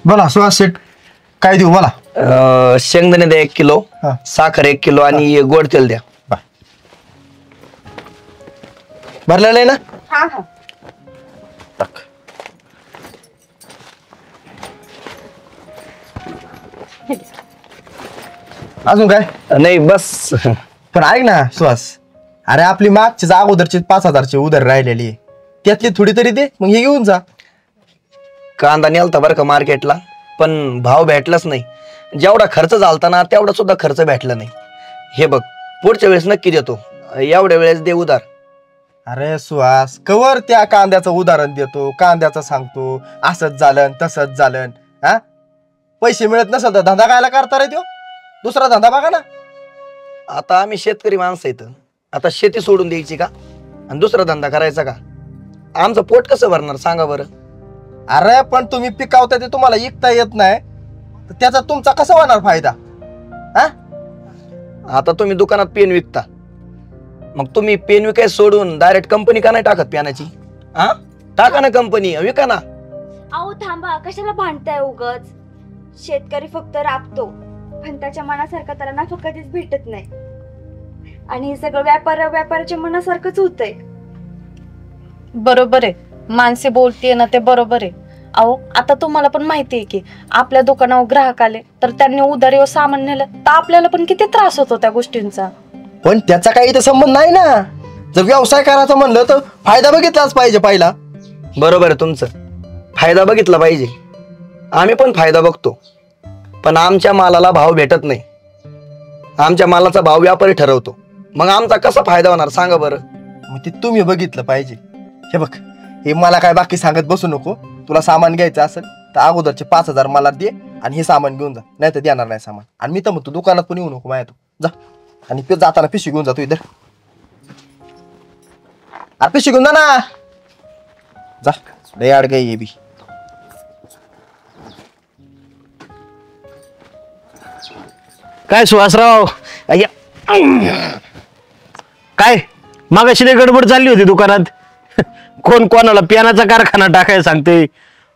बोला सुहास शेठ, काय देऊ बोला. शेंगदाणे द्या 1 किलो, हा. साखर 1 किलो आणि गोड तेल द्या. भरलेलं आहे ना? हा हा. अजून काय? नाही बस. पण ऐक ना सुहास, अरे आपली मागचीच अगोदरची 5,000ची उधार राहिलेली आहे, त्यातली थोडी तरी दे, मग हे घेऊन जा. कांदा नेलता बरं का मार्केटला, पण भाव भेटलाच नाही. जेवढा खर्च झालता ना तेवढा सुद्धा खर्च भेटला नाही. हे बघ, पुढच्या वेळेस नक्की देतो, एवढ्या वेळेस दे उधार. अरे सुहास, कवर त्या कांद्याचं उदाहरण देतो, कांद्याचं सांगतो, असंच झालं तसंच झालं. हा, पैसे मिळत नसेल तर धंदा कायला करता रे त्यो? दुसरा धंदा बघा ना. आता आम्ही शेतकरी माणसं आहेत, आता शेती सोडून द्यायची का आणि दुसरा धंदा करायचा का? आमचं पोट कसं भरणार सांगा बरं. अरे पण तुम्ही पिकावता ते तुम्हाला विकता येत नाही, तर त्याचा तुमचा कसा होणार फायदा? हा, आता तुम्ही दुकानात पेन विकता, मग तुम्ही पेन विकाय सोडून डायरेक्ट कंपनी का नाही टाकत पेनाची? हा, टाका ना कंपनी, विका ना. अहो थांबा, कशाला भांडताय उगच. शेतकरी फक्त राबतो, पण त्याच्या मनासारखं त्याला नफा कधीच भेटत नाही. आणि हे सगळं व्यापाऱ्याच्या मनासारखंच होतंय. बरोबर आहे, माणसे बोलतीये ना ते बरोबर आहे. अहो आता तुम्हाला पण माहिती आहे की आपल्या दुकानावर ग्राहक आले तर त्यांनी उधारीवर सामान नेलं तर आपल्याला पण किती त्रास होतो त्या गोष्टींचा. पण त्याचा काही इथं संबंध नाही ना. जर व्यवसाय करायचा म्हणलं तर फायदा बघितलाच पाहिजे पहिला. बरोबर आहे तुमचं, फायदा बघितला पाहिजे. आम्ही पण फायदा बघतो, पण आमच्या मालाला भाव भेटत नाही. आमच्या मालाचा भाव व्यापारी ठरवतो, मग आमचा कसा फायदा होणार सांगा बरं. मग ते तुम्ही बघितलं पाहिजे. हे बघ, हे मला काय बाकी सांगत बसू नको. तुला सामान घ्यायचं असेल तर अगोदरचे 5,000 मला दे आणि हे सामान घेऊन जा, नाही तर देणार नाही सामान. आणि मी तर म्हणतो दुकानात पण येऊ नको माझ्या, तू जा. आणि जाताना पिशवी घेऊन जातो इधर. अरे पिशवी घेऊन जा ना, जा. लय अडगय ये बी. काय सुहासराव, काय मागाशी लय गडबड चालली होती दुकानात. कोण कोणाला पेनाचा कारखाना टाकायला सांगते,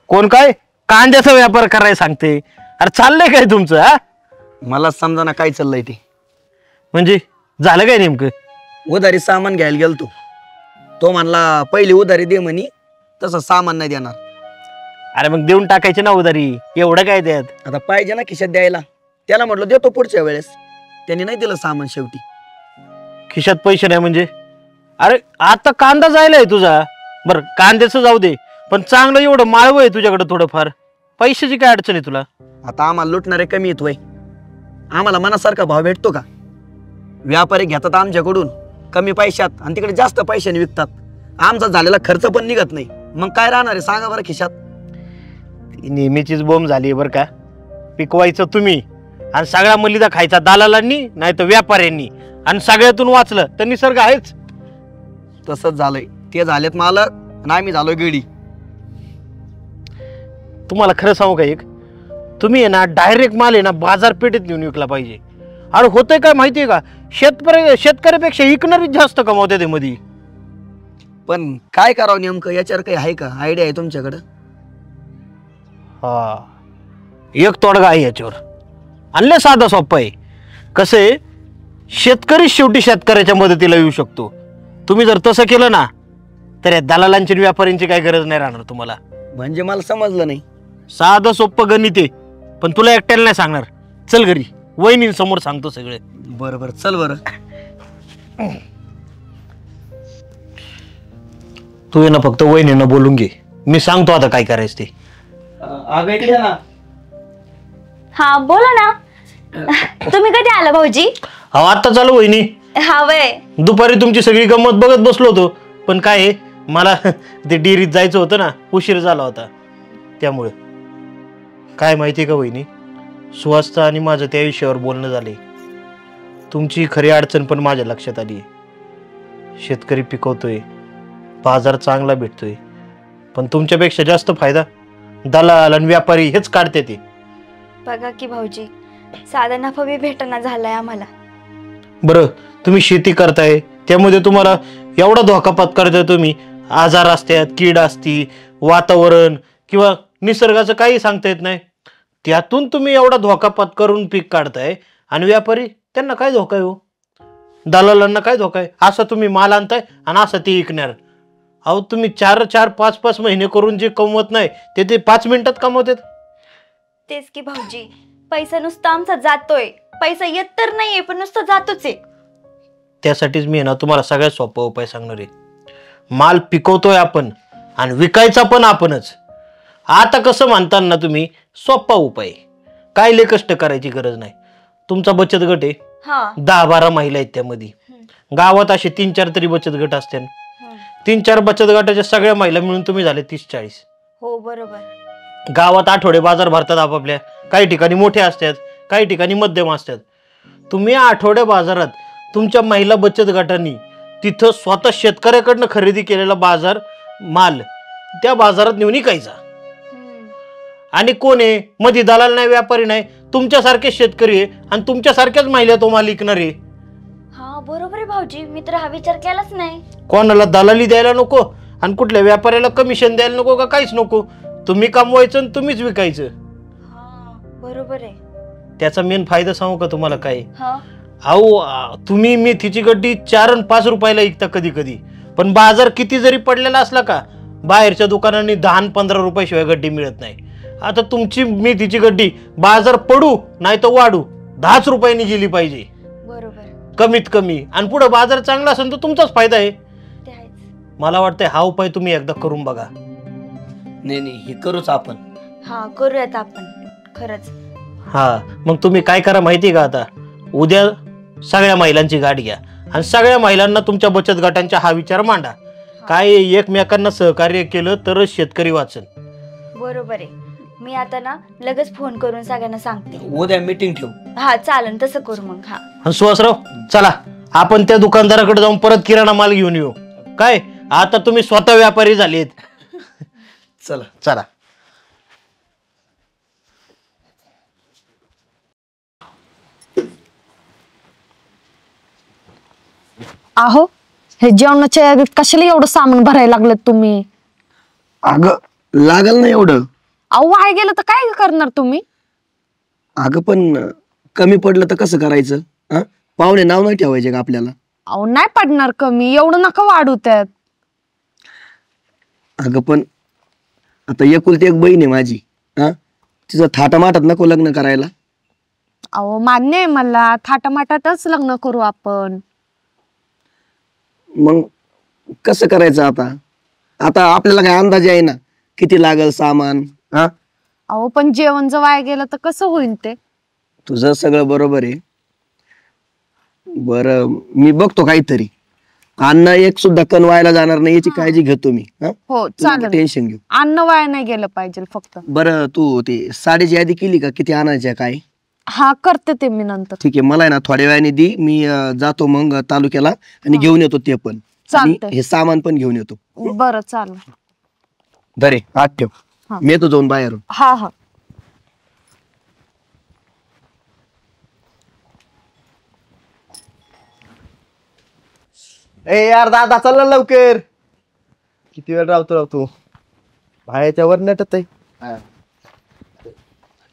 कोण काय कांद्याचा व्यापार करायला सांगते. अरे चाललंय काय तुमचं? हा, मला समजा ना काय चाललंय ते. म्हणजे झालं काय नेमकं? उधारी सामान घ्यायला गेलतो, तो म्हणला पहिली उधारी दे म्हणी, तसं सामान नाही देणार. अरे मग देऊन टाकायचे ना उधारी, एवढं काय त्यात? आता पाहिजे ना खिशात द्यायला. त्याला म्हटलं देतो पुढच्या वेळेस, त्यांनी नाही दिलं सामान शेवटी. खिशात पैसे नाही म्हणजे? अरे आता कांदा जायला आहे तुझा, बरं कांद्याचं जाऊ दे, पण चांगलं एवढं माळवं आहे तुझ्याकडे थोडंफार, पैशाची काय अडचण आहे तुला? आता आम्हाला लुटणारे कमी येतोय, आम्हाला मनासारखा भाव भेटतो का? व्यापारी घेतात आमच्याकडून कमी पैशात आणि तिकडे जास्त पैशाने विकतात. आमचा झालेला खर्च पण निघत नाही, मग काय राहणार आहे सांगा बरं खिशात. नेहमीचीच बोंब झाली बरं का. पिकवायचं तुम्ही आणि सगळा मलिदा खायचा दलालांनी नाही तर व्यापाऱ्यांनी, आणि सगळ्यातून वाचलं तर निसर्ग आहेच. तसंच झालंय, ते झालेत मालक आणि आम्ही झालो गेडी. तुम्हाला खरं सांगू का, एक तुम्ही आहे ना डायरेक्ट माल आहे ना बाजारपेठेत नेऊन विकला पाहिजे. अरे होतंय काय माहितीये का, शेतकऱ्यापेक्षा विकणारीच जास्त कमावते ते मध्ये. पण काय करावं नेमकं, याच्यावर काही आहे का आयडिया आहे तुमच्याकडं? हा, एक तोडगा आहे याच्यावर, आणले साधा सोप्पा आहे. कसं आहे, शेतकरी शेवटी शेतकऱ्याच्या मदतीला येऊ शकतो. तुम्ही जर तसं केलं ना तर या दलालांची व्यापाऱ्यांची काही गरज नाही राहणार तुम्हाला. म्हणजे मला समजलं नाही. साधं सोप्पं गणित आहे, पण तुला एकट्याला नाही सांगणार. चल घरी, वहिनींसमोर सांगतो सगळे. बरं बरं, चल बरं. तू ये ना फक्त वहिनींना बोलून घे, मी सांगतो आता काय करायचं ते. हा बोला ना. तुम्ही कधी आला भाऊजी? हा आता चालू वहिनी. हा वय. दुपारी तुमची सगळी गंमत बघत बसलो होतो, पण काय आहे मला ते डेअरीत जायचं होतं ना, उशीर झाला होता त्यामुळे. काय माहिती का वहिनी, सुहासचं आणि माझं त्या विषयावर बोलणं झाले. तुमची खरी अडचण पण माझ्या लक्षात आली आहे. शेतकरी पिकवतोय, बाजार चांगला भेटतोय, पण तुमच्यापेक्षा जास्त फायदा दलाल आणि व्यापारी हेच काढते ते. बघा की भाऊजी, साधा नफा बी भेटना झालाय आम्हाला. बरं तुम्ही शेती करताय, त्यामध्ये तुम्हाला एवढा धोका पत्करताय तुम्ही. आजार असतात, कीड असती, वातावरण किंवा निसर्गाचं काही सांगता येत नाही. त्यातून तुम्ही एवढा धोका पत्करून पीक काढताय आणि व्यापारी त्यांना काय धोका आहे हो? दलालांना काय धोका आहे? असं तुम्ही माल आणताय आणि असं ते विकणार. अहो तुम्ही 4-4, 5-5 महिने करून जे कमवत नाही ते 5 मिनिटात कमवतात. तेच की भाऊजी, पैसा नुसता आमचा जातोय, पैसा येत तर नाहीये पण नुसता जातोच आहे. त्यासाठीच मी ना तुम्हाला सगळ्यात सोपा उपाय सांगणार आहे. माल पिकवतोय आपण आणि विकायचा पण आपणच. आता कसं म्हणता ना तुम्ही, सोपा उपाय, काय लय कष्ट करायची गरज नाही. तुमचा बचत गट आहे, हा 10-12 महिला आहेत त्यामध्ये. गावात असे 3-4 तरी बचत गट असते. हम्म. 3-4 बचत गटाच्या सगळ्या महिला मिळून तुम्ही झाले 30-40. हो बरोबर. गावात आठवडे बाजार भरतात आपापल्या. काही ठिकाणी मोठे असतात, काही ठिकाणी मध्यम असतात. तुम्ही आठवडे बाजारात तुमच्या महिला बचत गटांनी तिथं स्वतः शेतकऱ्याकडनं खरेदी केलेला बाजार माल त्या बाजारात नेऊन विकायचा. हम्म. आणि कोण आहे मध्ये? दलाल नाही, व्यापारी नाही, तुमच्यासारखे शेतकरी आहे आणि तुमच्यासारख्याच महिला तो माल विकणार आहे. हा बरोबर आहे भाऊजी, मी तर हा विचार केलाच नाही. कोणाला दलाली द्यायला नको आणि कुठल्या व्यापाऱ्याला कमिशन द्यायला नको का काहीच नको. तुम्ही कमवायचं आणि तुम्हीच विकायचं. हा बरोबर आहे. त्याचा मेन फायदा सांगू का तुम्हाला काय? हा अहो तुम्ही मेथीची गड्डी 4 आणि 5 रुपयाला विकता कधी कधी, पण बाजार किती जरी पडलेला असला का बाहेरच्या दुकानांनी 10 आणि 15 रुपयाशिवाय गड्डी मिळत नाही. आता तुमची मेथीची गड्डी बाजार पडू नाही तर वाढू 10 रुपयांनी गेली पाहिजे बरोबर, कमीत कमी. आणि पुढे बाजार चांगला असेल तर तुमचाच फायदा आहे. ते आहेच. मला वाटतंय हा उपाय तुम्ही एकदा करून बघा. नाही हे करूच आपण. हा करूयात आपण खरंच. हा मग तुम्ही काय करा माहिती का, आता उद्या सगळ्या महिलांची गाठ घ्या आणि सगळ्या महिलांना तुमच्या बचत गटांचा हा विचार मांडा. काय एकमेकांना सहकार्य केलं तरच शेतकरी वाचन. बरोबर आहे. मी आता ना लगेच फोन करून सगळ्यांना सांगते. उद्या मीटिंग ठेवू. हा चालन, तसं करू मग. हा आणि सुहासराव चला आपण त्या दुकानदाराकडे जाऊन परत किराणा माल घेऊन येऊ. काय आता तुम्ही स्वतः व्यापारी झालेत. चला. चला. अहो हे जेवणाच्या यादीत कशाला एवढं सामान भरायला लागलं तुम्ही? अगं लागल ना एवढं. अहो वाया गेलं तर काय करणार तुम्ही? अगं पण कमी पडलं तर कसं करायचं? हा पाहुणे नाव नाही ठेवायचे का आपल्याला? अहो नाही पडणार कमी, एवढं नका वाढू त्यात. अगं पण आता एकुलती एक बहीण आहे माझी. हा तिचं थाटामाटात नको लग्न करायला. अहो मान्य आहे मला, थाटामाटातच लग्न करू आपण. मग कसं करायचं आता? आता आपल्याला काय अंदाज आहे ना किती लागल सामान? हा अहो पण जेवण जर वाया गेलं तर कसं होईल ते? तुझं सगळं बरोबर आहे. बरं मी बघतो काहीतरी. अन्न एक सुद्धा कण व्हायला जाणार नाही याची काळजी घेतो मी. हो चालेल, टेन्शन घेऊ. अन्न वाया नाही गेलं पाहिजे फक्त. बरं तू ते साडीची यादी केली का? किती आणायच्या काय? हा करते ते मी नंतर. ठीक आहे, मला आहे ना थोड्या वेळाने दी. मी जातो मग तालुक्याला आणि घेऊन येतो ते पण. आणि चालतंय. हे सामान पण घेऊन येतो. बरं चालेल. धरे आत ठेव. हा. मी येतो जाऊन बाहेरून. हा हा. ए यार दादा चल ना लवकर. किती वेळ राहतो बाहेरच्या वर नटत आहे.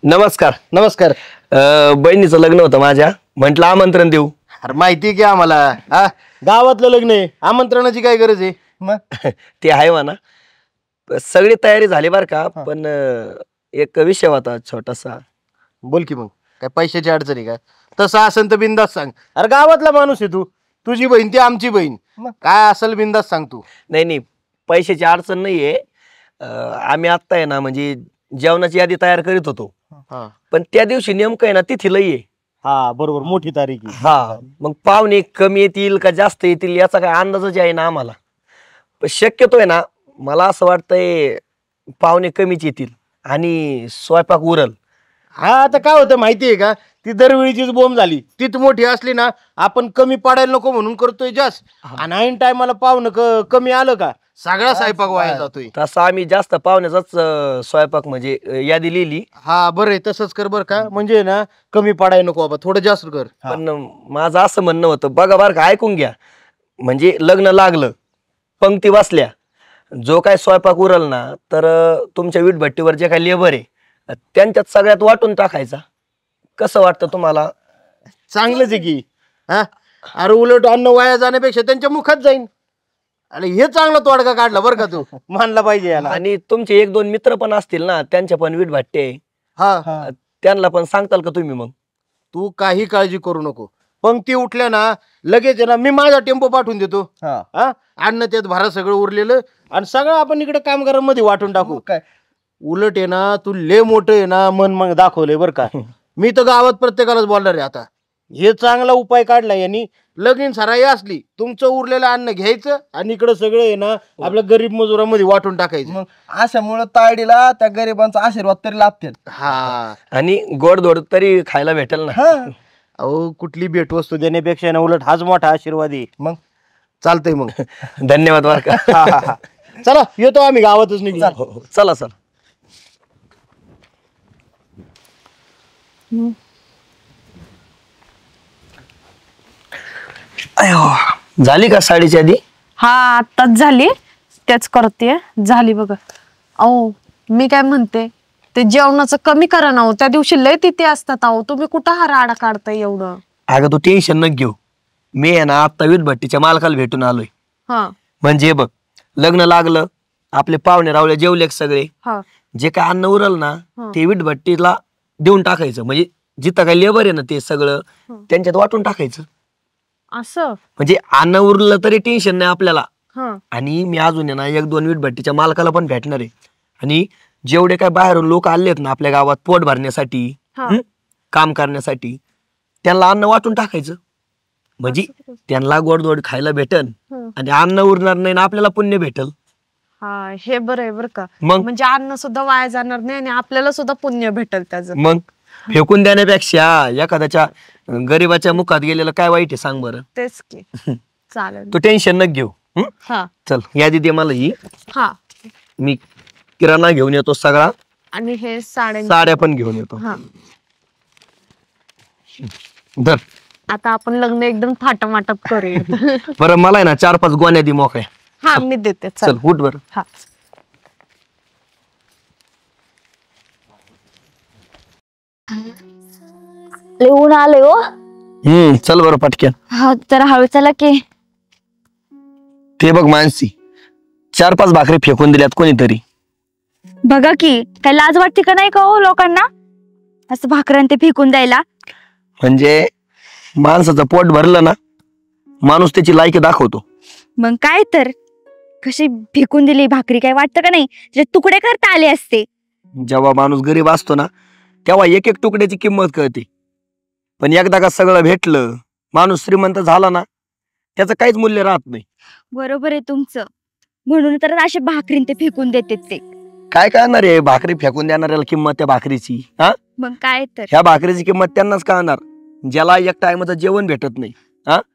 नमस्कार. नमस्कार. बहिणीचं लग्न होतं माझ्या, म्हंटल आमंत्रण देऊ. अरे माहिती की आम्हाला, हा गावातलं लग्न आहे, आमंत्रणाची काय गरज आहे? मग ते आहे म्हणा. सगळी तयारी झाली बर का, पण एक विषय होता छोटासा. बोल की मग, काय पैशाची अडचणी का? तसं असेल तर बिंदास सांग. अरे गावातला माणूस आहे तू, तुझी बहीण ती आमची बहीण, काय असेल बिंदास सांग तू. नाही पैशाची अडचण नाहीये. आम्ही आत्ता आहे ना म्हणजे जेवणाची यादी तयार करीत होतो, पण त्या दिवशी नेमकं आहे ना तिथी लई आहे. हा बरोबर, मोठी तारीख आहे. हा मग पाहुणे कमी येतील का जास्त येतील याचा काय अंदाजच आहे ना आम्हाला. पण शक्यतो आहे ना मला असं वाटतंय पाहुणे कमीच येतील आणि स्वयंपाक उरल. हा आता काय होतं माहितीये का, ती दरवेळीचीच बोंब झाली. तीच मोठी असली ना आपण कमी पाडायला नको म्हणून करतोय जास्त, आणि ऐन टायमाला पाहुणं कमी आलं का सगळा स्वयंपाक वाया जातोय. तसं आम्ही जास्त पाहुण्याचाच स्वयंपाक म्हणजे यादी लिहिली. हा बरं आहे, तसंच कर बर का, म्हणजे ना कमी पाडायला नको बाबा, थोडं जास्त कर. पण माझं असं म्हणणं होतं, बघा बरं का, ऐकून घ्या. म्हणजे लग्न लागलं, पंक्ती बसल्या, जो काय स्वयंपाक उरल ना तर तुमच्या वीटभट्टीवर जे काय लेबर आहे त्यांच्यात सगळ्यात वाटून टाकायचा. कसं वाटतं तुम्हाला? चांगलंच आहे की. हा, अरे उलट अन्न वाया जाण्यापेक्षा त्यांच्या मुखात जाईन. आणि हे चांगला तोडगा काढला बरं का तू, मानला पाहिजे याला. आणि तुमचे 1-2 मित्र पण असतील ना, त्यांच्या पण वीट भाट्टे, हा, त्यांना पण सांगताल का तुम्ही? मग तू काही काळजी करू नको. पंक्ती उठल्या ना लगेच आहे ना, मी माझा टेम्पो पाठवून देतो. हा, अन्न त्यात भरा सगळं उरलेलं, आणि सगळं आपण इकडे कामगारांमध्ये वाटून टाकू. काय उलट आहे ना, तू लय मोठं आहे ना मन मग दाखवलंय बरं का. मी तर गावात प्रत्येकालाच बोलणार आहे आता. हे चांगला उपाय काढला यांनी. लगीन सराई असली तुमचं उरलेलं अन्न घ्यायचं आणि इकडं सगळं आहे ना आपल्या गरीब मजुरांमध्ये वाटून टाकायचं. मग अशामुळं तायडीला त्या गरिबांचा आशीर्वाद तरी लाभतील. हा, आणि गोडधोड तरी खायला भेटेल ना. अहो कुठली भेटवस्तू देण्यापेक्षा ना उलट हाच मोठा आशीर्वाद आहे. मग चालतंय मग. धन्यवाद बरं का. चला येतो आम्ही, गावातच निघू. हो, चला चला. अयो, झाली का साडीच्या आधी? हा आत्ताच झाली, त्याच करते. झाली बघा. अहो मी काय म्हणते, ते जेवणाचं कमी करा ना हो. त्या दिवशी लय तिथे असतात अहो. तुम्ही कुठं हा राडा काढताय एवढं? अगं तू टेन्शन न घेऊ. मी आहे ना आता वीटभट्टीच्या मालकाला भेटून आलोय. हा म्हणजे बघ, लग्न लागलं, आपले पाहुणे रावळे जेवले सगळे, हा जे काय अन्न उरल ना हा. ते वीटभट्टीला देऊन टाकायचं. म्हणजे जिथं काय लेबर आहे ना ते सगळं त्यांच्यात वाटून टाकायचं. असं म्हणजे अन्न उरलं तरी टेन्शन नाही आपल्याला. हा आणि मी अजून आहे ना 1-2 वीटभट्टीच्या मालकाला पण भेटणार आहे. आणि जेवढे काय बाहेरून लोक आलेत ना आपल्या गावात पोट भरण्यासाठी, हा. काम करण्यासाठी, त्यांना अन्न वाटून टाकायचं. म्हणजे त्यांना गोडधोड खायला भेटल आणि अन्न उरणार नाही ना आपल्याला पुण्य भेटल. हा, हे बरं आहे बरं का. मग म्हणजे अन्न सुद्धा वाया जाणार नाही आणि आपल्याला सुद्धा पुण्य भेटल त्याचं. मग फेकून देण्यापेक्षा एखाद्याच्या गरीबाच्या मुखात गेलेलं काय वाईट आहे सांग बरं. तेच की. चालेल. तू टेन्शन न घेऊ. हा चल यादी दे मला ही. हा, मी किराणा घेऊन येतो सगळा, आणि हे साड्या. साड्या पण घेऊन येतो. हा, धर. आता आपण लग्न एकदम थाटामाटात करूया. बरं मला आहे ना 4-5 गोण्या दे मोकळ्या. हा मी देते. चल उठ बरं. हा, लिहून आले हो. चल बरं पटक्यान. हा जरा हळू चला की. ते बघ मानसी, 4-5 भाकरी फेकून दिल्यात कोणीतरी. बघा की, काय लाज वाटते का नाही का हो लोकांना असं भाकऱ्यान ते फेकून द्यायला? म्हणजे माणसाचं पोट भरलं ना माणूस त्याची लायकी दाखवतो. मग काय तर, कशी फेकून दिली भाकरी, काय वाटतं का नाही जे तुकडे करता आले असते? जेव्हा माणूस गरीब असतो ना तेव्हा एक एक तुकड्याची किंमत कळते. पण एकदा का सगळं भेटलं, माणूस श्रीमंत झाला ना त्याचं काहीच मूल्य राहत नाही. बरोबर आहे तुमचं. म्हणून तर असे भाकरीन ते फेकून देतात ते. काय करणार आहे भाकरी फेकून देणाऱ्याला किंमत त्या भाकरीची? हा, मग काय तर. ह्या भाकरीची किंमत त्यांनाच कळणार ज्याला एक टायमाचं जेवण भेटत नाही.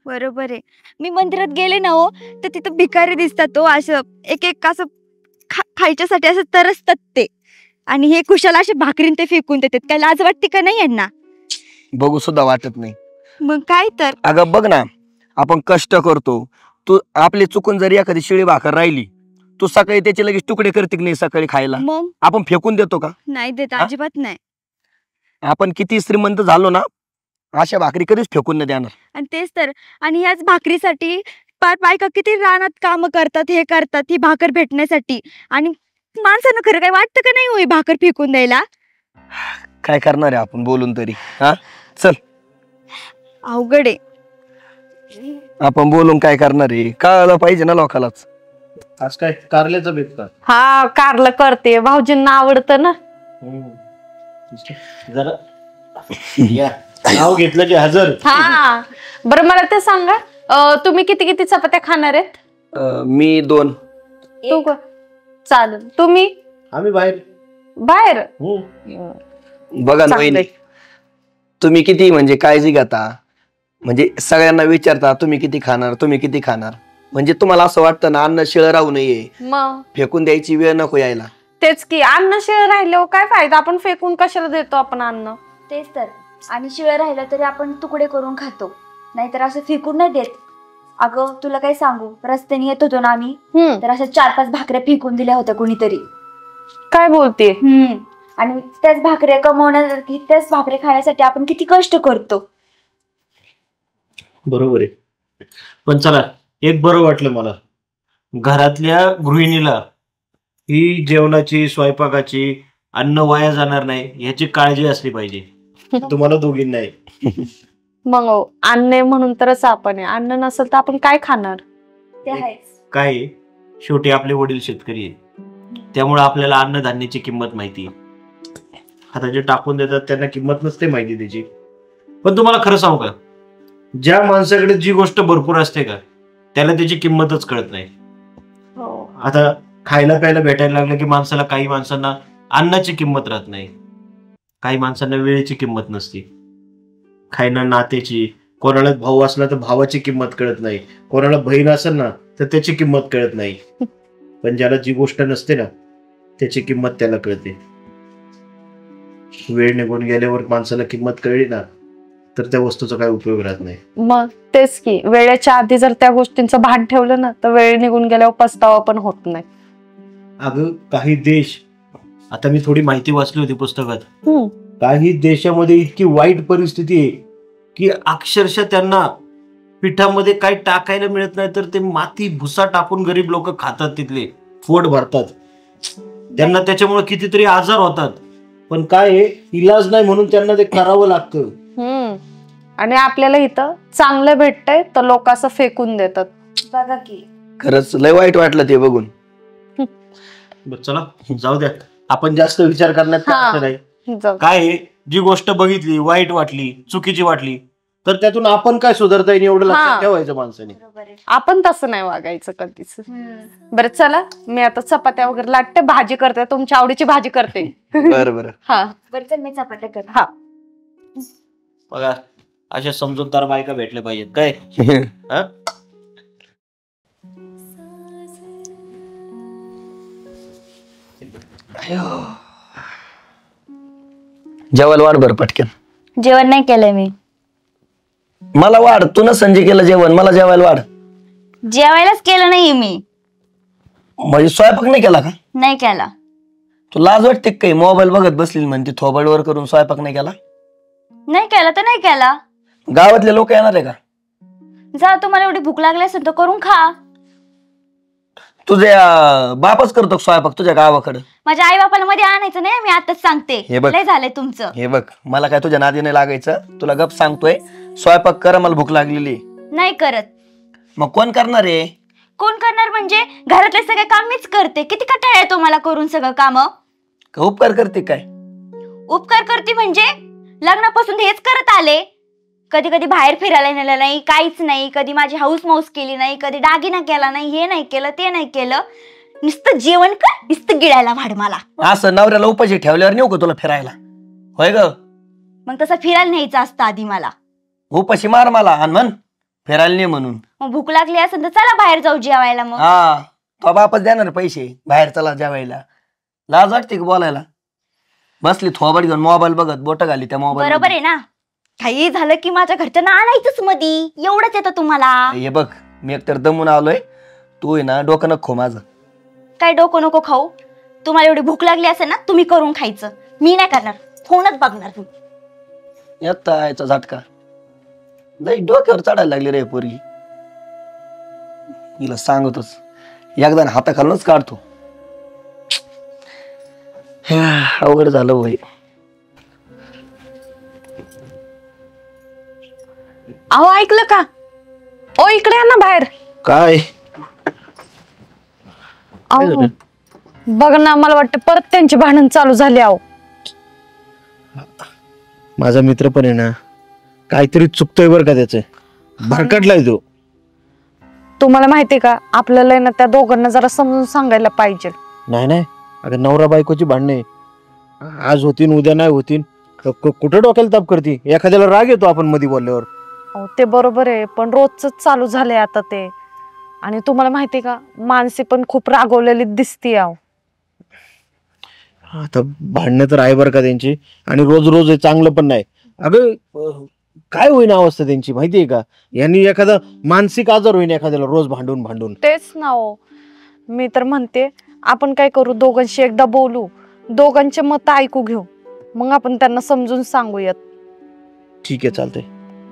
बरोबर आहे. मी मंदिरात गेले ना हो, तर तिथं भिकारी दिसतात हो. असं एक एक असं खायच्यासाठी असं तरसतात ते, आणि हे कुशाला असे भाकरीन ते फेकून देतात. काय लाज वाटते का नाही यांना? बघू सुद्धा वाटत नाही. मग काय तर. अगं बघ ना, आपण कष्ट करतो. तू आपली चुकून जरी एखादी शिळी भाकर राहिली, तू सकाळी त्याचे लगेच तुकडे करते की नाही सकाळी खायला? मग आपण फेकून देतो का? नाही देत, अजिबात नाही. आपण किती श्रीमंत झालो ना अशा भाकरी कधीच फेकून नाही देणार. आणि तेच तर. आणि याच भाकरीसाठी बायका किती रानात काम करतात, हे करतात ही भाकर भेटण्यासाठी. आणि माणसानं खरं काय वाटतं का नाही होई भाकर फेकून द्यायला? काय करणार आहे आपण बोलून तरी? हा चल, अवघड आहे. आपण बोलून काय करणार आहे? कळायला पाहिजे ना लोकांनाच. आज काय कारल्याचा बेत का? हा कारलं करते, भाऊजींना आवडतं ना. जरा या, नाव घेतलं की हजर. हा बरं, मला ते सांगा, तुम्ही किती किती चपात्या खाणार आहेत? मी 2. तू का? चालेल. तुम्ही? आम्ही बाहेर. बाहेर. बघा ना चांगलंय. वहिनी, तुम्ही किती म्हणजे काळजी घेता. म्हणजे सगळ्यांना विचारता तुम्ही किती खाणार, तुम्ही किती खाणार. म्हणजे तुम्हाला असं वाटतं ना अन्न शिळं राहू नये, मग फेकून द्यायची वेळ नको यायला. तेच की, अन्न शिळ राहिल्यावर काय फायदा? आपण फेकून कशाला देतो आपण अन्न? तेच तर. आणि शिळं राहिलं तरी आपण तुकडे करून खातो, नाहीतर असं फेकून नाही देत. अगं तुला काय सांगू, रस्त्याने येत होतो ना आम्ही, तर अशा 4-5 भाकऱ्या फेकून दिल्या होत्या कोणीतरी. काय बोलते? आणि त्याच भाकऱ्या कमवण्यासाठी, त्याच भाकऱ्या खाण्यासाठी आपण किती कष्ट करतो. बरोबर आहे. पण चला, एक बरं वाटलं मला, घरातल्या गृहिणीला ही जेवणाची, स्वयंपाकाची, अन्न वाया जाणार नाही याची काळजी असली पाहिजे. तुम्हाला दोघींना आहे. मग अन्न आहे म्हणून तरच आपण आहे. अन्न नसेल तर आपण काय खाणार? ते आहेच. काय आहे, शेवटी आपले वडील शेतकरी आहे, त्यामुळे आपल्याला अन्नधान्याची किंमत माहिती आहे. आता जे टाकून देतात त्यांना किंमत नसते माहिती त्याची. पण तुम्हाला खरं सांगू का, ज्या माणसाकडे जी गोष्ट भरपूर असते का, त्याला त्याची किंमतच कळत नाही. आता खायला प्यायला भेटायला लागलं की माणसाला, काही माणसांना अन्नाची किंमत राहत नाही, काही माणसांना वेळेची किंमत नसते, खायना नात्याची. कोणाला भाऊ असला तर भावाची किंमत कळत नाही, कोणाला बहीण असेल ना तर त्याची किंमत कळत नाही. पण ज्याला जी गोष्ट नसते ना त्याची किंमत त्याला कळते. वेळ निघून गेल्यावर माणसाला किंमत कळली ना तर त्या वस्तूचा काही उपयोग राहत नाही. मग तेच की, वेळेच्या आधी जर त्या गोष्टींचं भान ठेवलं ना तर वेळ निघून गेल्यावर पस्तावा पण होत नाही. अगं काही देश, आता मी थोडी माहिती वाचली होती पुस्तकात, हम्म. काही देशामध्ये इतकी वाईट परिस्थिती आहे की अक्षरशः त्यांना पिठामध्ये काही टाकायला मिळत नाही, तर ते माती भुसा टाकून गरीब लोक खातात, तिथले पोट भरतात. त्यांना त्याच्यामुळे कितीतरी आजार होतात, पण काय आहे, इलाज नाही म्हणून त्यांना ते करावं लागतं. आणि आपल्याला इथं चांगलं भेटतंय तर लोक असं फेकून देतात. बघा की. खरंच लय वाईट वाटलं ते बघून. बरं, चला जाऊ द्या, आपण जास्त विचार करण्यात काय अर्थ नाही. जाऊ. काय आहे, जी गोष्ट बघितली, वाईट वाटली, चुकीची वाटली, तर त्यातून आपण काय सुधारता येईल एवढं लक्षात ठेवायचं माणसाने. बरोबर आहे. आपण तसं नाही वागायचं कधीच. बरं चला, मी आता चपात्या वगैरे लाटते, भाजी करते, तुमच्या आवडीची भाजी करते. बरं बरं. हा बरं चल मी चपात्या करते. हा. बघा, अशा समजूतदार बायका भेटल्या पाहिजेत काय. हा? जेवायला वाढ बरं पटकन. जेवण नाही केलंय मी. मला वाढ, तू ना संजय केलं जेवण, मला जेवायला वाढ. जेवायलाच केलं नाही मी. म्हणजे स्वयंपाक नाही केला का? नाही केला. तू लाज वाटते काही, मोबाईल बघत बसली म्हणते थोबाडवर करून स्वयंपाक नाही केला. नाही केला तर नाही केला. गावातले लोक येणार आहे का? जा, तुम्हाला एवढी भूक लागली असेल तर करून खा. तुझ्या बापच करतो स्वयंपाक तुझ्या गावाकडं? माझ्या आई बापाला मध्ये आणायचं नाही, मी आताच सांगते. हे बघ. लय झालंय तुमचं. हे बघ, मला काय तुझ्या नादी नाही लागायचं, तुला गप सांगतोय. स्वयंपाक कर, मला भूक लागलेली. नाही करत. मग कोण करणार आहे? कोण करणार म्हणजे? घरातले सगळे काम मीच करते. किती कंटाळा येतो मला करून सगळं काम. का उपकार करते काय? उपकार करते म्हणजे लग्नापासून हेच करत आले. कधी कधी बाहेर फिरायला नेलं नाही, काहीच नाही. कधी माझी हाऊस माऊस केली नाही, कधी दागिना केला नाही, हे नाही केलं, ते नाही केलं. नुसतं जेवण कर, नुसतं गिळायला वाढ मला. असं नवऱ्याला उपाशी ठेवल्यावर नेऊ का तुला फिरायला? होय ग? मग तसं फिरायला न्यायचं असतं आधी मला. उपाशी मार मला आणि म्हण फिरायला नाही म्हणून. मग भूक लागली असेल तर चला बाहेर जाऊ जेवायला. मग हा, तो बापच देणार पैसे बाहेर चला जेवायला. लाज वाटते का बोलायला? बसली थोबाड घेऊन मोबाईल बघत, बोट घाली त्या मोबाईल. बरोबर आहे ना. काही झालं की माझ्या घरच्यांना आणायचंच मधी. एवढंच येतं तुम्हाला. हे बघ, मी एकतर दमून आलोय, तू आहे ना डोकं नको माझं. काय डोकं नको खाऊ. तुम्हाला एवढी भूक लागली असेल ना, तुम्ही करून खायचं. मी नाही करणार, फोनच बघणार तुम्ही. येता याचा झटका लई डोक्यावर चढायला लागली रे पोरगी. हिला सांगतोच एकदा हाताखालूनच काढतो. अवघड झालं भाई. अहो ऐकलं का? ओ इकडे या ना बाहेर. काय अहो बघ ना, मला वाटतं परत त्यांची भांडण चालू झाली. अहो माझा मित्र पण आहे ना, काहीतरी चुकतोय बरं का, त्याचं भरकटलाय तो. तुम्हाला माहितीये का, आपल्याला ना त्या दोघांना जरा समजून सांगायला पाहिजे. नाही नाही, अगं नवरा बायकोची भांडणे आज होतीन उद्या नाही होतीन, कुठं डोक्याला ताप करते. एखाद्याला राग येतो आपण मध्ये बोलल्यावर. अहो ते बरोबर आहे, पण रोजच चालू झालंय आता ते. आणि तुम्हाला माहितीये का, मानसी पण खूप रागवलेली दिसती. अहो आता भांडणं तर आहे बरं का त्यांची, आणि रोज रोज हे चांगलं पण नाही. अगं काय होईन अवस्था त्यांची माहितीये का? यांनी एखादा मानसिक आजार होईन एखाद्याला रोज भांडून भांडून. तेच ना. हो मी तर म्हणते, आपण काय करू, दोघांशी एकदा बोलू दोघांचे मत ऐकू घेऊ, मग आपण त्यांना समजून सांगूयात. ठीक आहे चालतंय.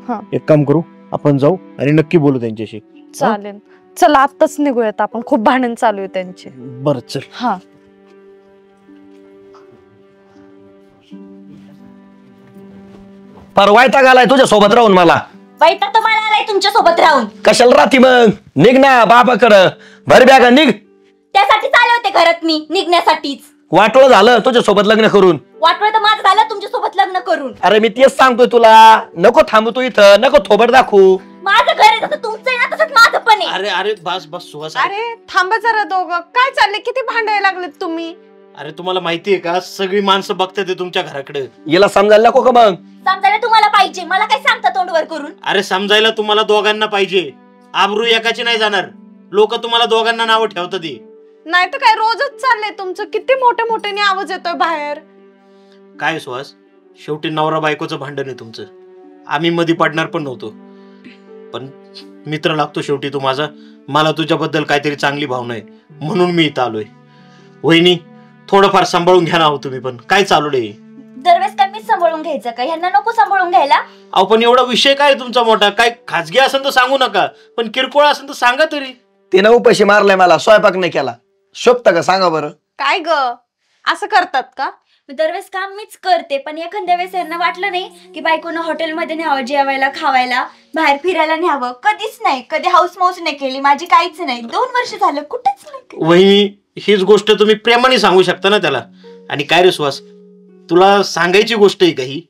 हा. एक काम करू, आपण जाऊ आणि नक्की बोलू त्यांच्याशी. चालेल, चला आत्ताच निघूयात आपण, खूप भांडण चालू आहे त्यांचे. बरं चल. हा. परवायता घालाय तुझ्या सोबत राहून मला. वैताग तर मला आलाय तुमच्या सोबत राहून. कशाला राहती मग? निघ ना बाबाकडं, भर बॅगा निघ. त्यासाठी आले होते घरात मी, निघण्यासाठीच. वाटोळ झालं तुझ्या सोबत लग्न करून. वाटवं तर माझं झालं तुमच्या सोबत लग्न करून. अरे मी तेच सांगतोय तुला, नको थांबू तू इथं, नको थोबड दाखवू. माझं घर आहे जसं तुमचं आहे ना, तसंच माझं पण आहे. अरे अरे बस बस सुहास. अरे थांबा जरा दोघं, काय चाललंय? किती भांडायला लागलेत तुम्ही? अरे तुम्हाला माहितीये का, सगळी माणसं बघतात ते तुमच्या घराकडे. हिला समजायला नको का मग? समजायला तुम्हाला पाहिजे, मला काय सांगता तोंडवर करून. अरे समजायला तुम्हाला दोघांना पाहिजे. आबरू एकाची नाही जाणार. लोक तुम्हाला दोघांना नावं ठेवतात ते. नाही तर काय, रोजच चाललंय तुमचं. किती मोठ्या मोठ्याने आवाज येतोय बाहेर. काय सुहास, शेवटी नवरा बायकोचं भांडण आहे तुमचं. आम्ही मध्ये पडणार पण नव्हतो, पण मित्र लागतो शेवटी तू माझा. मला तुझ्याबद्दल काहीतरी चांगली भावना आहे म्हणून मी इथं आलोय. वहिनी, थोडंफार सांभाळून घ्या ना हो तुम्ही पण. काय चालू आहे? दरवेळेस काय मीच सांभाळून घ्यायचं का? ह्यांना नको सांभाळून घ्यायला? अहो पण एवढा विषय काय तुमचा मोठा? काय खाजगी असेल तर सांगू नका, पण किरकोळ असेल तर सांगा तरी. तिनं उपाशी मारलाय मला, स्वयंपाक नाही केला. शोभता का सांगा बरं? काय ग, असं करतात का? दरवेळेस काम मीच करते, पण एखाद्या वेळेस यांना वाटलं नाही की बायकोनं हॉटेलमध्ये न्यावं, जेवायला खावायला, बाहेर फिरायला न्यावं. कधीच नाही, कधी हाऊस मौस नाही केली माझी, काहीच नाही. 2 वर्ष झालं कुठेच नाही. वहिनी, हीच गोष्ट तुम्ही प्रेमाने सांगू शकता ना त्याला. आणि काय रे सुहास, तुला सांगायची गोष्ट आहे काही?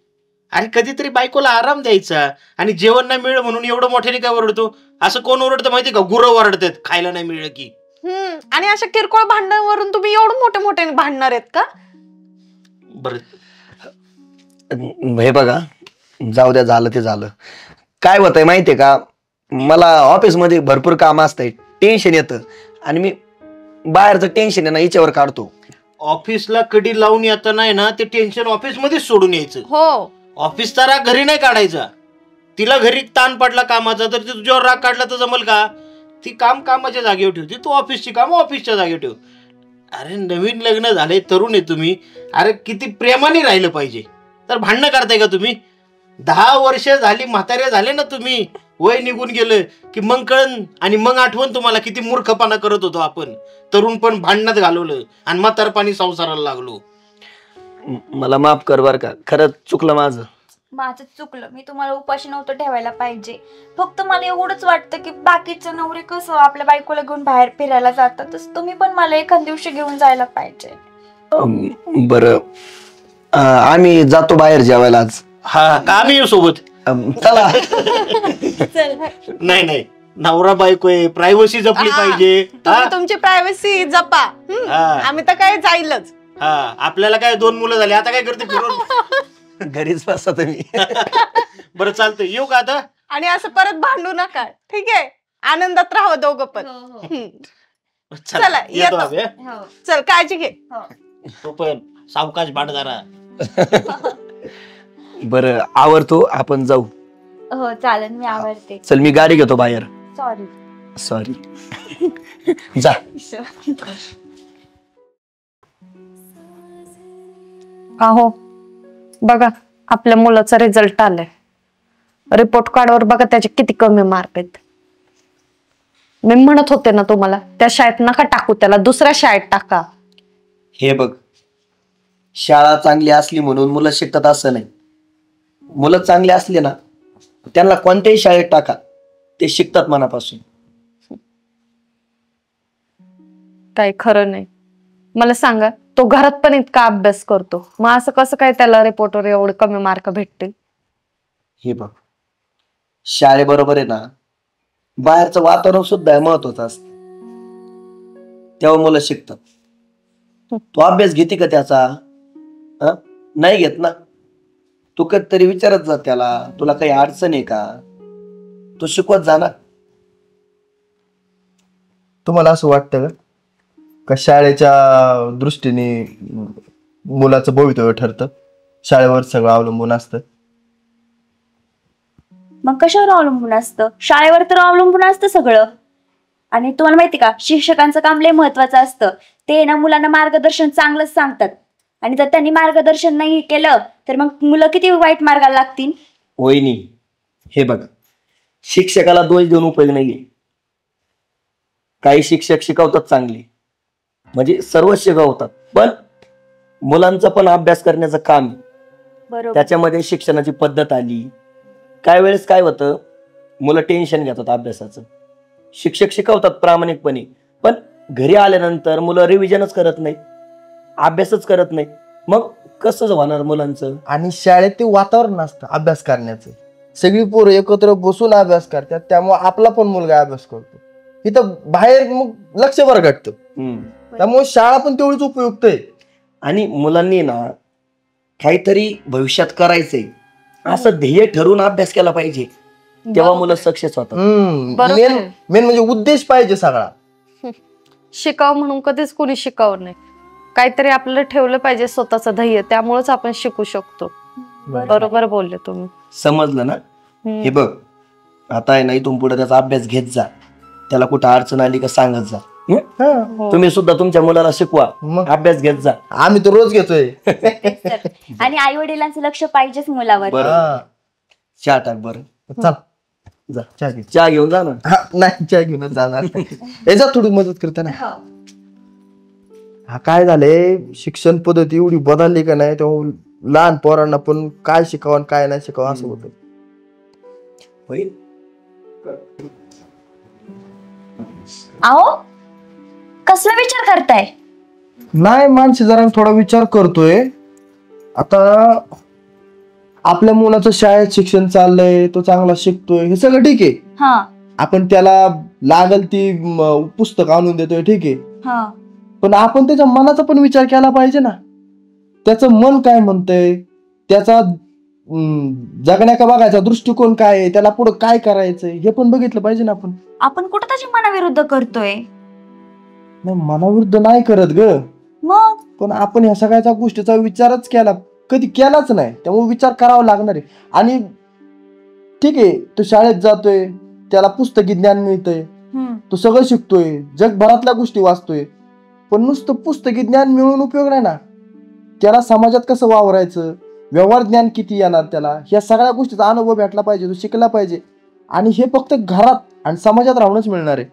अरे कधीतरी बायकोला आराम द्यायचा. आणि जेवण नाही मिळलं म्हणून एवढं मोठ्याने काय ओरडतो? असं कोण ओरडतं माहिती का? गुरं ओरडतात खायला नाही मिळलं की. आणि अशा किरकोळ भांडणावरून तुम्ही एवढं मोठे मोठे भांडणार आहेत का? बरं हे बघा, जाऊ द्या, झालं ते झालं. काय होतंय माहितीये का, मला ऑफिसमध्ये भरपूर काम असतंय, टेन्शन येतं. आणि मी बाहेरचं टेन्शन आहे ना हिच्यावर काढतो. ऑफिसला कडी लावून येताना आहे ना, ते टेन्शन ऑफिस मध्येच सोडून यायचं. हो. ऑफिसचा राग घरी नाही काढायचा. तिला घरी ताण पडला कामाचा तर ती तुझ्यावर राग काढला तर जमल का? ती काम कामाच्या जागेवर ठेवते, तू ऑफिसची काम ऑफिसच्या जागेवर ठेव. अरे नवीन लग्न झाले, तरुण आहे तुम्ही. अरे किती प्रेमाने राहिलं पाहिजे. तर भांडणं करताय का तुम्ही? 10 वर्ष झाली, म्हातारे झाले ना तुम्ही, वय निघून गेलं की मग कळन. आणि मग आठवण तुम्हाला किती मूर्खपणा करत होतो आपण. तरुण पण भांडणात घालवलं आणि म्हातारपणी संसाराला लागलो. मला माफ कर बर का, खरंच चुकलं माझं. माझं चुकलं, मी तुम्हाला उपाशी नव्हतं ठेवायला पाहिजे. फक्त मला एवढंच वाटतं की बाकीचे नवरे कसं आपल्या बायकोला घेऊन बाहेर फिरायला जातात, तसं तुम्ही पण मला एखाद दिवशी घेऊन जायला पाहिजे. बरं, आम्ही जातो बाहेर जेवायला आज. हा का? आम्ही येऊ सोबत? चला. नाही नाही, नवरा बायको आहे, प्रायव्हसी जपली पाहिजे. तुम्ही तुमची प्रायव्हसी जपा. हा. आम्ही तर काय जाईलच. हा, आपल्याला काय 2 मुलं झाली, आता काय करते फिरून? घरीच बसता तुम्ही. बरं चालतंय, येऊ का आता? आणि असं परत भांडू नका, ठीक आहे? आनंदात राहावं दोघं पण. चला, येतो येतो. आम्ही, हा. चल, काळजी घे. तो पण सावकाश भांडदारा. बरं आवरतो, आपण जाऊ. हो चालेल, मी आवडते. चल, मी गाडी घेतो बाहेर. सॉरी. जा. हो, बघा आपल्या मुलाचा रिझल्ट आलाय. रिपोर्ट कार्डवर बघा त्याचे किती कमी मार्क आहेत. मी म्हणत होते ना तुम्हाला, त्या शाळेत नका टाकू त्याला, दुसऱ्या शाळेत टाका. हे बघ, शाळा चांगली असली म्हणून मुलं शिकतात असं नाही. मुलं चांगली असली ना, त्यांना कोणत्याही शाळेत टाका, ते शिकतात मनापासून. काही खरं नाही. मला सांगा, तो घरात पण इतका अभ्यास करतो, मग असं कसं काय त्याला रिपोर्टवर एवढे कमी मार्क भेटतील? हे बघ, शाळेबरोबर आहे ना, बाहेरचं वातावरण सुद्धा महत्वाचं असतं, तेव्हा मुलं शिकतात. तू अभ्यास घेते का त्याचा? नाही घेत ना. तू कधीतरी विचारत जा त्याला, तुला काही अडचण आहे का, तू शिकवत जा ना. तुम्हाला असं वाटतं का शाळेच्या दृष्टीने मुलाचं भवितव्य ठरतं, शाळेवर सगळं अवलंबून असतं? मग कशावर अवलंबून असतं? शाळेवर तर अवलंबून असतं सगळं. आणि तुम्हाला माहिती का, शिक्षकांचं काम लय महत्वाचं असतं. ते ना मुलांना मार्गदर्शन चांगलंच सांगतात आणि जर त्यांनी मार्गदर्शन नाही केलं तर मग मुलं किती वाईट मार्गाला लागतील. वहिनी, हे बघा, शिक्षकाला दोष देऊन उपयोग नाहीये. काही शिक्षक शिकवतात चांगले, म्हणजे सर्वच शिकवतात, पण मुलांचा पण अभ्यास करण्याचं काम आहे. बरोबर. त्याच्यामध्ये शिक्षणाची पद्धत आली. काय वेळेस काय होतं, मुलं टेन्शन घेतात अभ्यासाचं. शिक्षक शिकवतात प्रामाणिकपणे, पण घरी आल्यानंतर मुलं रिव्हिजनच करत नाहीत, अभ्यासच करत नाहीत. मग कसं होणार मुलांचं? आणि शाळेत ते वातावरण असतं अभ्यास करण्याचं. सगळी पोरं एकत्र बसून अभ्यास करतात, त्यामुळे आपला पण मुलगा अभ्यास करतो. इथं बाहेर मग लक्ष भरगटतं. त्यामुळे शाळा पण तेवढीच उपयुक्त आहे. आणि मुलांनी ना काहीतरी भविष्यात करायचंय असं ध्येय ठरवून अभ्यास केला पाहिजे, तेव्हा मुलं सक्सेस होतात. बरोबर मेन आहे. मेन म्हणजे उद्देश पाहिजे सगळा. शिकाव म्हणून कधीच कोणी शिकावं नाही. काहीतरी आपल्याला ठेवलं पाहिजे स्वतःचं ध्येय, त्यामुळेच आपण शिकू शकतो. बरोबर बोलले तुम्ही. समजलं ना? हे बघ, आता आहे ना इथून पुढे त्याचा अभ्यास घेत जा. त्याला कुठं अडचण आली का सांगत जा. हो. तुम्ही सुद्धा तुमच्या मुलाला शिकवा, मग अभ्यास घेत जा. आम्ही तर रोज घेतोय. आणि आई वडिलांचं लक्ष पाहिजेच मुलावर. बरं, हा. चहा टाक बरं. चल जा, चहा घे. चहा घेऊन जा ना. हा, नाही चहा घेऊनच जाणार. याचा थोडी मदत करते ना. हा, काय झालंय, शिक्षण पद्धती एवढी बदलली का नाही, तेव्हा लहान पोरांना पण काय शिकावं आणि काय नाही शिकावं असं होतं. होईल. अहो, कसला विचार करताय? नाही, माणसे जरा थोडा विचार करतोय. आता आपल्या मुलाचं शाळेत शिक्षण चाललंय, तो चांगला शिकतोय, हे सगळं ठीक आहे. हा आपण त्याला लागल ती पुस्तक आणून देतोय, ठीक आहे. हा. पण आपण त्याच्या मनाचा पण विचार केला पाहिजे ना. त्याचं मन काय म्हणतंय, त्याचा जगण्या का बघायचा दृष्टिकोन काय आहे, त्याला पुढे काय करायचंय हे पण बघितलं पाहिजे ना आपण. आपण कुठं त्याच्या मनाविरुद्ध करतोय? नाही, मनाविरुद्ध नाही करत ग, मग पण आपण ह्या सगळ्या गोष्टीचा विचारच कधी केलाच नाही, त्यामुळे विचार करावा लागणार आहे. आणि ठीक आहे, तो शाळेत जातोय, त्याला पुस्तकी ज्ञान मिळतंय, तो सगळं शिकतोय, जगभरातल्या गोष्टी वाचतोय, पण नुसतं पुस्तकी ज्ञान मिळून उपयोग नाही ना. त्याला समाजात कसं वावरायचं, व्यवहार ज्ञान किती येणार त्याला, ह्या सगळ्या गोष्टीचा अनुभव भेटला पाहिजे, तो शिकला पाहिजे. आणि हे फक्त घरात आणि समाजात राहूनच मिळणार आहे.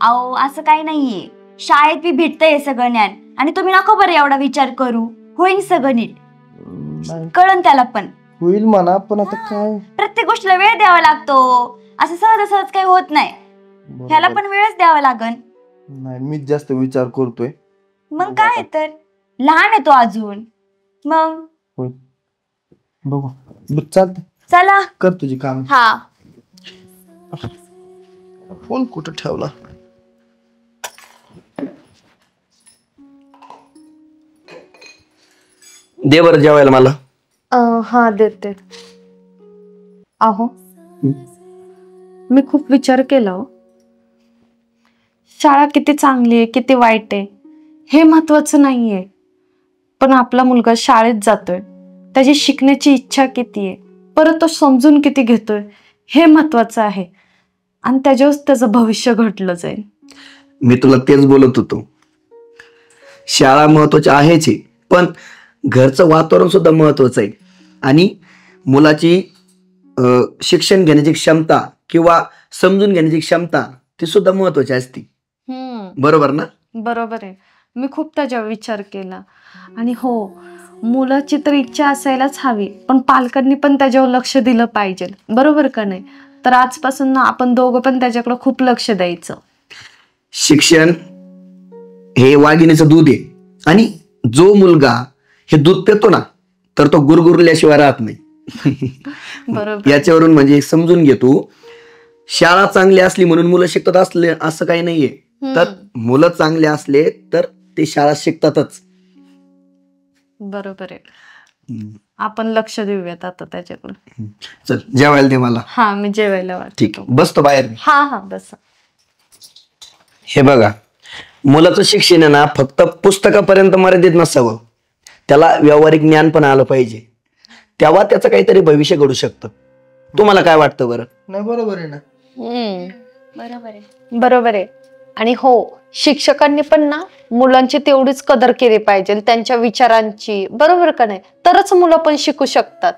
अहो, असं काही नाहीये. शाळेत बी भेटतंय सगळं ज्ञान. आणि तुम्ही नको बरं एवढा विचार करू, होईल सगळं नीट, नाही, कळण त्याला पण. होईल म्हणा, पण आता काय. प्रत्येक गोष्टीला वेळ द्यावा लागतो, असं सहज सहज काही होत नाही. ह्याला पण वेळच द्यावा लागन. नाही, मीच जास्त विचार करतोय. मग काय तर, लहान आहे तो अजून. मग होईल, बघू. चालतंय, चला, कर तुझी काम. हा. फोन कुठं ठेवला? दे बरं जेवायला मला. हा, देते. अहो, मी खूप विचार केला हो. शाळा किती चांगली आहे, किती वाईट आहे, हे महत्वाचं नाहीये. पण आपला मुलगा शाळेत जातोय, त्याची शिकण्याची इच्छा किती आहे, परत तो समजून किती घेतोय, हे महत्वाचं आहे. आणि त्याच्यावर त्याचं भविष्य घडलं जाईल. मी तुला तेच बोलत होतो, शाळा महत्वाची आहेच आहे, पण घरचं वातावरण सुद्धा महत्वाचं आहे. आणि मुलाची शिक्षण घेण्याची क्षमता किंवा समजून घेण्याची क्षमता ती सुद्धा महत्वाची असते. बरोबर ना? बरोबर आहे. मी खूप त्याच्यावर विचार केला. आणि हो, मुलाची तर इच्छा असायलाच हवी, पण पालकांनी पण त्याच्यावर लक्ष दिलं पाहिजे. बरोबर का नाही? तर आजपासून ना आपण दोघं पण त्याच्याकडे खूप लक्ष द्यायचं. शिक्षण हे वाघिणीचं दूध आहे, आणि जो मुलगा हे दूध पितो ना, तर तो गुरगुरल्याशिवाय राहत नाही. बरोबर. याच्यावरून म्हणजे समजून घेतो, शाळा चांगली असली म्हणून मुलं शिकतात असले असं काही नाहीये. तर मुलं चांगले असले तर ते शाळा शिकतातच. बरोबर आहे. आपण लक्ष देऊयात आता त्याच्याकडे. चल जेवायला दे मला. हा, मी जेवायला वाटतो. ठीक आहे, बसतो बाहेर. हा हा, बस. हे बघा, मुलाचं शिक्षण आहे ना फक्त पुस्तकापर्यंत मर्यादित नसावं, त्याला व्यावहारिक ज्ञान पण आलं पाहिजे, तेव्हा त्याचं काहीतरी भविष्य घडू शकतं. तुम्हाला काय वाटतं बरं? नाही, बरोबर आहे ना. बरोबर आहे. बरोबर आहे. आणि हो, शिक्षकांनी पण ना मुलांची तेवढीच कदर केली पाहिजे, त्यांच्या विचारांची, बरोबर का नाही? तरच मुलं पण शिकू शकतात.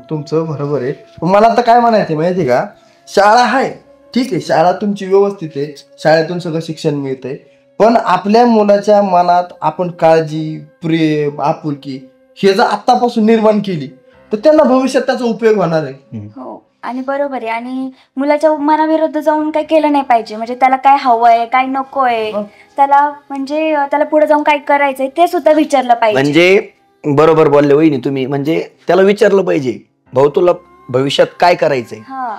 तुमचं बरोबर आहे. पण मला आता काय म्हणायचं माहिती का, शाळा आहे ठीक आहे, शाळा तुमची व्यवस्थित आहे, शाळेतून सगळं शिक्षण मिळतंय, पण आपल्या मुलाच्या मनात आपण काळजी, प्रेम, आपुलकी हे जर आतापासून निर्माण केली तर त्यांना भविष्यात त्याचा उपयोग होणार आहे. हो आणि बरोबर आहे. आणि मुलाच्या मनाविरुद्ध जाऊन काही केलं नाही पाहिजे. म्हणजे त्याला काय हवंय काय नकोय, त्याला म्हणजे त्याला पुढे जाऊन काय करायचंय ते सुद्धा विचारलं पाहिजे. म्हणजे बरोबर बोलले वहिनी तुम्ही. म्हणजे त्याला विचारलं पाहिजे, भाऊ तुला भविष्यात काय करायचंय. हा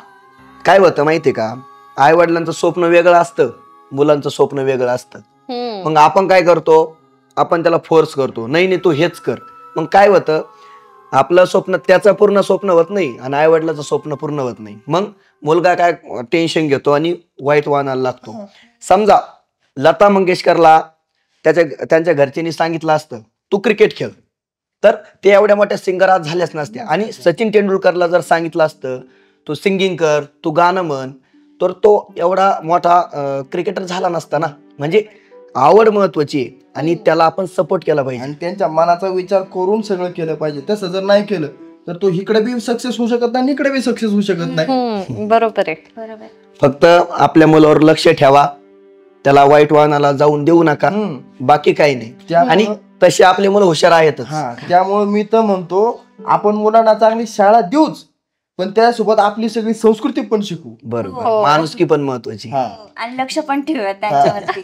काय होतं माहितीये का, आई वडिलांचं स्वप्न वेगळं असतं, मुलांचं स्वप्न वेगळं असतं. मग आपण काय करतो, आपण त्याला फोर्स करतो, नाही नाही तू हेच कर. मग काय होतं, आपलं स्वप्न त्याचं पूर्ण स्वप्न होत नाही आणि आई वडिलाचं स्वप्न पूर्ण होत नाही. मग मुलगा काय टेन्शन घेतो आणि वाईट वाहनाला लागतो. समजा लता मंगेशकरला त्यांच्या घरच्यांनी सांगितलं असतं तू क्रिकेट खेळ, तर ते एवढ्या मोठ्या सिंगर आज झाल्याच नसत्या. आणि सचिन तेंडुलकरला जर सांगितलं असतं तू सिंगिंग कर, तू गाणं म्हण, तर तो एवढा मोठा क्रिकेटर झाला नसता ना. म्हणजे आवड महत्वाची आहे आणि त्याला आपण सपोर्ट केला पाहिजे आणि त्यांच्या मनाचा विचार करून सगळं केलं पाहिजे. तसं जर नाही केलं तर तो इकडे बी सक्सेस होऊ शकत नाही, इकडे बी सक्सेस होऊ शकत नाही. बरोबर आहे. बरोबर. फक्त आपल्या मुलावर लक्ष ठेवा, त्याला वाईट वाहनाला जाऊन देऊ नका, बाकी काही नाही. आणि तसे आपले मुलं हुशार आहेतच. हा, त्यामुळे मी तर म्हणतो आपण मुलांना चांगली शाळा देऊच, पण त्यासोबत आपली सगळी संस्कृती पण शिकू. बरोबर, माणुसकी पण महत्वाची. हा आणि लक्ष पण ठेवूया त्यांच्यावरती.